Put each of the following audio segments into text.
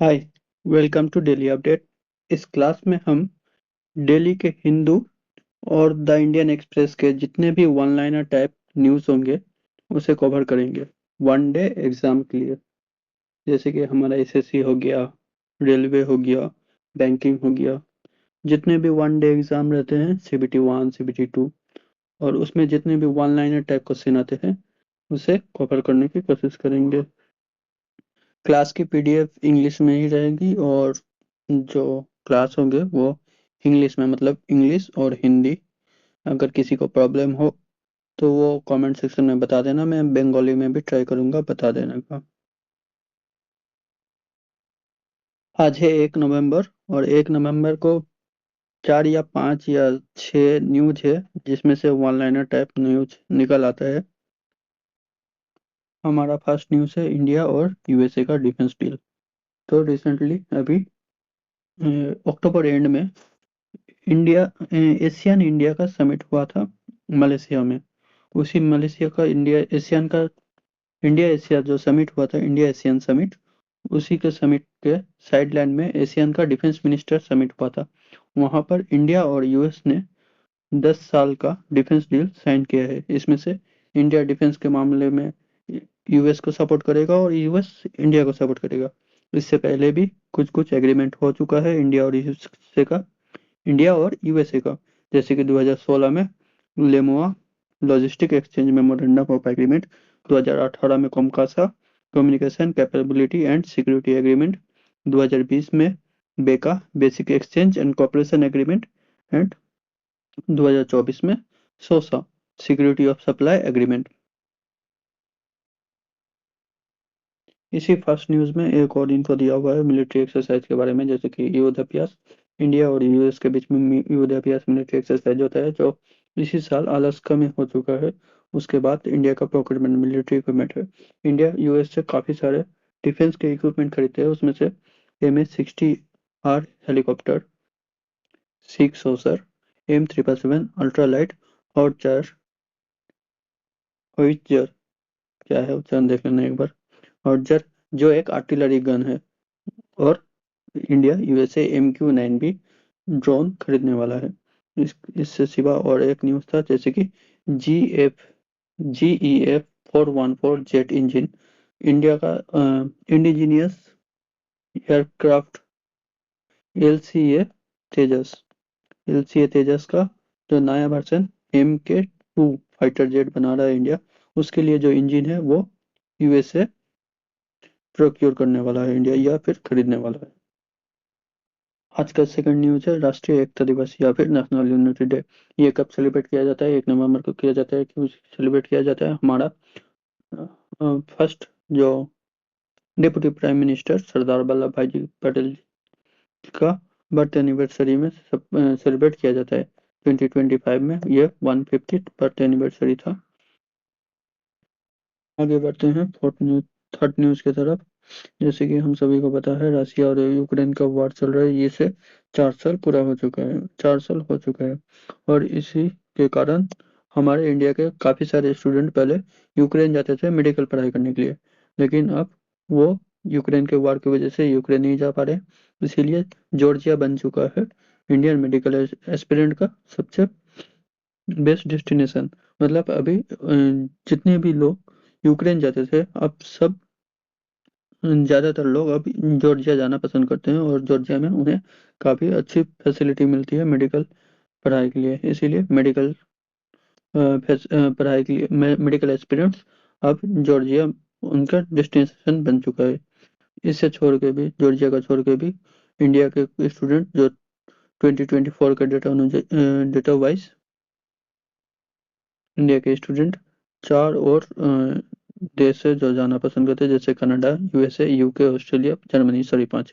Hi. Welcome to daily update. इस class में हम डेली के हिंदू और द इंडियन एक्सप्रेस के जितने भी वन लाइनर टाइप न्यूज़ होंगे उसे कवर करेंगे वन डे एग्जाम के लिए। जैसे कि हमारा एसएससी हो गया, रेलवे हो गया, बैंकिंग हो गया, जितने भी वन डे एग्जाम रहते हैं, CBT 1 CBT 2, और उसमें जितने भी वन लाइनर टाइप क्वेश्चन आते हैं उसे कवर करने की कोशिश करेंगे। क्लास की पीडीएफ इंग्लिश में ही रहेगी और जो क्लास होंगे वो इंग्लिश में, मतलब इंग्लिश और हिंदी। अगर किसी को प्रॉब्लम हो तो वो कमेंट सेक्शन में बता देना, मैं बंगाली में भी ट्राई करूंगा बता देने का। आज है 1 नवंबर, और 1 नवंबर को 4 या 5 या 6 न्यूज है जिसमें से वन लाइनर टाइप न्यूज निकल आता है। हमारा फर्स्ट न्यूज है इंडिया और यूएसए का डिफेंस डील। तो रिसेंटली अभी अक्टूबर एंड में इंडिया एशियन इंडिया का समिट हुआ था मलेशिया में। उसी मलेशिया का इंडिया एशिया जो समिट हुआ था, इंडिया एशियन समिट, उसी के समिट के साइडलाइन में एशियन का डिफेंस मिनिस्टर समिट हुआ था। वहां पर इंडिया और यूएस ने 10 साल का डिफेंस डील साइन किया है। इसमें से इंडिया डिफेंस के मामले में यूएस को सपोर्ट करेगा और यूएस इंडिया को सपोर्ट करेगा। इससे पहले भी कुछ कुछ एग्रीमेंट हो चुका है इंडिया और यूएसए का। जैसे कि 2016 में LEMOA logistic exchange memorandum of agreement, 2018 में COMCASA communication capability and security agreement, 2020 में BECA basic exchange and cooperation agreement, and 2024 में SOSA security of supply agreement. इसी फर्स्ट न्यूज में एक और इन्फो दिया हुआ है मिलिट्री एक्सरसाइज के बारे में, जैसे कि युद्धाभ्यास इंडिया और यूएस के बीच में युद्धाभ्यास मिलिट्री एक्सरसाइज होता है जो इसी साल अलास्का में हो चुका है। उसके बाद इंडिया का प्रोक्योरमेंट मिलिट्री इक्विपमेंट है। इंडिया यूएस से काफी सारे डिफेंस के इक्विपमेंट खरीदते हैं, उसमें से MH-60R helicopter, 6 होसर, M777 ultra light, और 4 होइटजर, क्या है उच्चारण देख लेना एक बार, और जर जो एक आर्टिलरी गन है। और इंडिया यूएसए MQ-9 भी ड्रोन खरीदने वाला है। इससे सिवा और एक न्यूज था, जैसे कि GEF 414 जेट इंजन, इंडिया का इंडिजीनियस एयरक्राफ्ट, एलसीए तेजस एलसीए तेजस का जो नया वर्जन MK-2 फाइटर जेट बना रहा है इंडिया, उसके लिए जो इंजन है वो यूएसए प्रोक्योर करने वाला है इंडिया, या फिर खरीदने वाला है। आज का सेकंड न्यूज है राष्ट्रीय एकता दिवस या फिर नेशनल यूनिटी डे। ये कब सेलिब्रेट किया जाता है? 1 नवंबर को किया जाता है। क्यों सेलिब्रेट किया जाता है? हमारा फर्स्ट जो deputy prime minister Sardar Vallabh भाई जी पटेल का बर्थ एनिवर्सरी में सेलिब्रेट किया जाता है। 2025 में ये 150 बर्थ एनिवर्सरी था। आगे बढ़ते हैं थर्ड न्यूज की तरफ। जैसे कि हम सभी को पता है, रशिया और यूक्रेन का वार चल रहा है। ये से 4 साल पूरा हो चुका है, 4 साल हो चुका है। और इसी के कारण हमारे इंडिया के काफी सारे स्टूडेंट पहले यूक्रेन जाते थे मेडिकल पढ़ाई करने के लिए, लेकिन अब वो यूक्रेन के वार की वजह से यूक्रेन नहीं जा पा रहे। इसीलिए जॉर्जिया बन चुका है इंडियन मेडिकल एस्पिरेंट का सबसे बेस्ट डेस्टिनेशन। मतलब अभी जितने भी लोग यूक्रेन जाते थे, अब सब ज्यादातर लोग अब जॉर्जिया जाना पसंद करते हैं, और जॉर्जिया में उन्हें काफी अच्छी फैसिलिटी मिलती है मेडिकल पढ़ाई के लिए। इसीलिए पढ़ाई के लिए मेडिकल एस्पिरेंट्स अब जॉर्जिया उनका डेस्टिनेशन बन चुका है। इससे छोड़ के भी, जॉर्जिया का छोड़ के भी, इंडिया के स्टूडेंट जो 2024 के डेटा वाइज इंडिया के स्टूडेंट चार और देश है जो जाना पसंद करते हैं, जैसे Canada, USA, UK, Australia, Germany, sorry 5।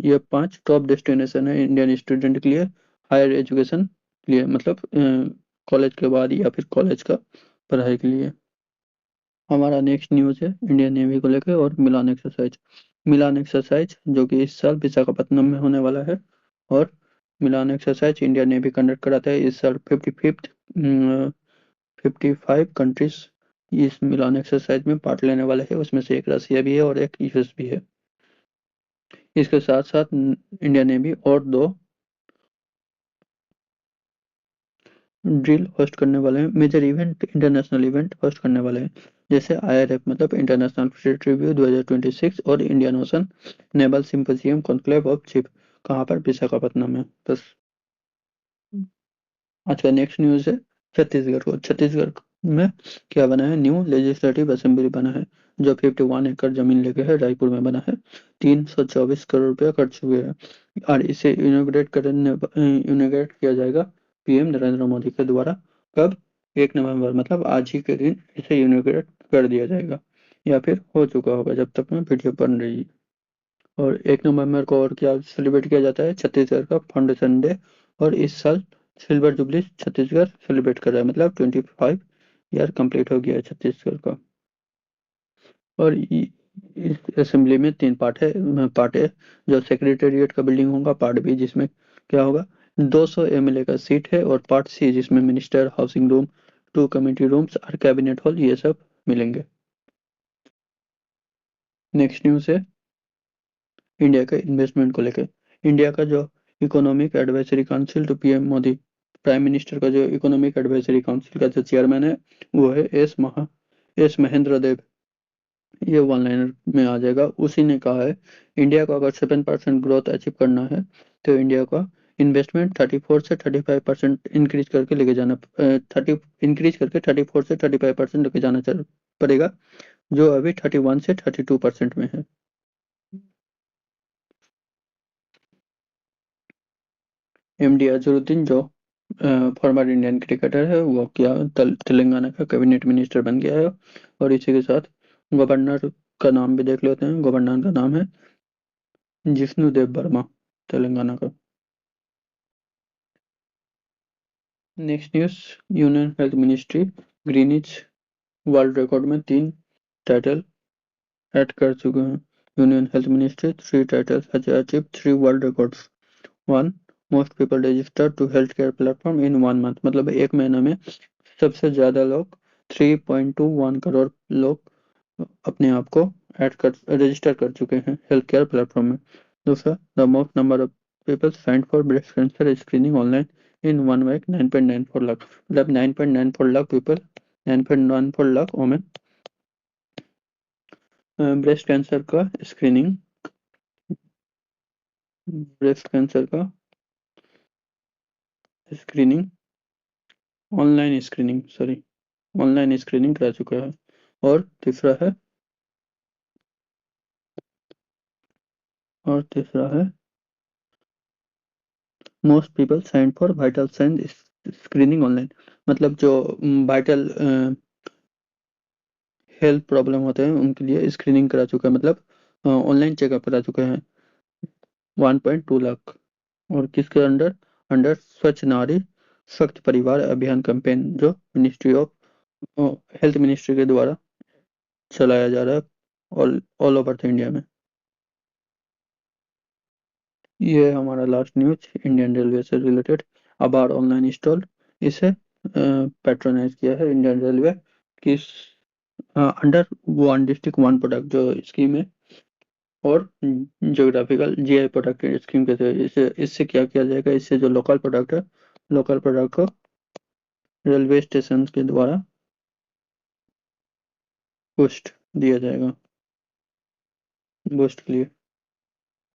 ये 5 टॉप डेस्टिनेशन है इंडियन स्टूडेंट के लिए हायर एजुकेशन के लिए, मतलब कॉलेज के बाद या फिर कॉलेज का पढ़ाई के लिए। हमारा नेक्स्ट न्यूज है इंडियन नेवी को लेकर और मिलान एक्सरसाइज। मिलान एक्सरसाइज जो कि इस साल विशाखापत्तनम में होने वाला है। और मिलान एक्सरसाइज इंडियन नेवी कंडक्ट कराता है इस साल। 55 कंट्रीज इस मिलान एक्सरसाइज में पार्ट लेने वाले हैं, उसमें से एक रसिया भी है और एक यूएस भी है। इसके साथ साथ इंडिया नेवी और 2 ड्रिल होस्ट करने वाले हैं, major event international event host करने वाले हैं, जैसे आईआरएफ मतलब इंटरनेशनल फ्लीट रिव्यू 2026 और Indian ocean naval symposium conclave of chief, कहाँ पर, विशाखापट्टनम में। बस। आज का नेक्स्ट न्यूज है छत्तीसगढ़ को। छत्तीसगढ़ में क्या बना है, न्यू लेजिस्लेटिव असेंबली बना है, जो 51 एकड़ जमीन लेके है, रायपुर में बना है। 324 करोड़ रुपया खर्च हुए हैं और इसे इनोग्रेट किया जाएगा पीएम नरेंद्र मोदी के द्वारा। कब? 1 नवंबर, मतलब आज ही के दिन इसे इनोग्रेट कर दिया जाएगा, या फिर हो चुका होगा जब तक मैं वीडियो बन रही है। और 1 नवंबर को और क्या सेलिब्रेट किया जाता है, छत्तीसगढ़ का फाउंडेशन डे। और इस साल सिल्वर जुबली छत्तीसगढ़ सेलिब्रेट कर रहा है, मतलब 25 ईयर कंप्लीट हो गया है छत्तीसगढ़ का। और इस असेंबली में 3 पार्ट है। जो सेक्रेटेरिएट का बिल्डिंग होगा, पार्ट बी, जिसमें क्या होगा, 200 एमएलए का सीट है। और पार्ट सी, जिसमें minister, housing room, 2 committee rooms और कैबिनेट हॉल, ये सब मिलेंगे। नेक्स्ट न्यूज है इंडिया के इन्वेस्टमेंट को लेकर। इंडिया का जो economic advisory council to PM Modi, prime minister का जो इकोनॉमिक एडवाइजरी काउंसिल का जो चेयरमैन है, वो है एस महेंद्र देव। ये वन लाइनर में आ जाएगा। उसी ने कहा है, इंडिया को अगर 7% ग्रोथ अचीव करना है, तो इंडिया का इन्वेस्टमेंट 34 से 35% इंक्रीज करके लेके जाना, 34 से 35% लेके जाना पड़ेगा, जो अभी 31 से 32% में है। एमडी अजहरुद्दीन, जो फॉर्मर इंडियन क्रिकेटर है, वो क्या तेलंगाना का कैबिनेट मिनिस्टर बन गया है। और इसी के साथ गवर्नर का नाम भी देख लेते हैं। गवर्नर का नाम है जिष्णु देव वर्मा, तेलंगाना का। Next news, union health ministry Guinness world record में 3 टाइटल ऐड कर चुके हैं। Union health ministry 3 titles has achieved 3 world records. 1, most people register to health care platform in 1 month, मतलब एक महीना में सबसे ज्यादा लोग, 3.21 करोड़ लोग अपने आप को ऐड कर रजिस्टर कर चुके हैं हेल्थ केयर प्लेटफॉर्म में। दूसरा, the most number of people signed for breast cancer screening online in 1 week, 9.94 lakh, मतलब 9.94 lakh people, 9.94 lakh women breast cancer का स्क्रीनिंग, ब्रेस्ट कैंसर का screening, online screening, sorry, online screening करा चुका है। और तीसरा है और तीसरा है most people sign for vital sign screening online, मतलब जो वाइटल हेल्थ प्रॉब्लम होते हैं उनके लिए स्क्रीनिंग करा चुका है, मतलब ऑनलाइन चेकअप करा चुके हैं 1.2 लाख। और किसके अंडर? अंडर स्वच्छ नारी स्वच्छ परिवार अभियान कैंपेन, जो मिनिस्ट्री ऑफ हेल्थ मिनिस्ट्री के द्वारा चलाया जा रहा है all all over the India में। ये है हमारा लास्ट न्यूज इंडियन रेलवे से रिलेटेड। अबार ऑनलाइन स्टॉल, इसे पैट्रोनाइज किया है इंडियन रेलवे की under one district one product जो स्कीम है, और ज्योग्राफिकल जीआई प्रोडक्ट स्कीम के तहत इससे इससे क्या किया जाएगा, इससे जो लोकल प्रोडक्ट है, लोकल प्रोडक्ट को रेलवे स्टेशन के द्वारा बूस्ट दिया जाएगा, बूस्ट के लिए।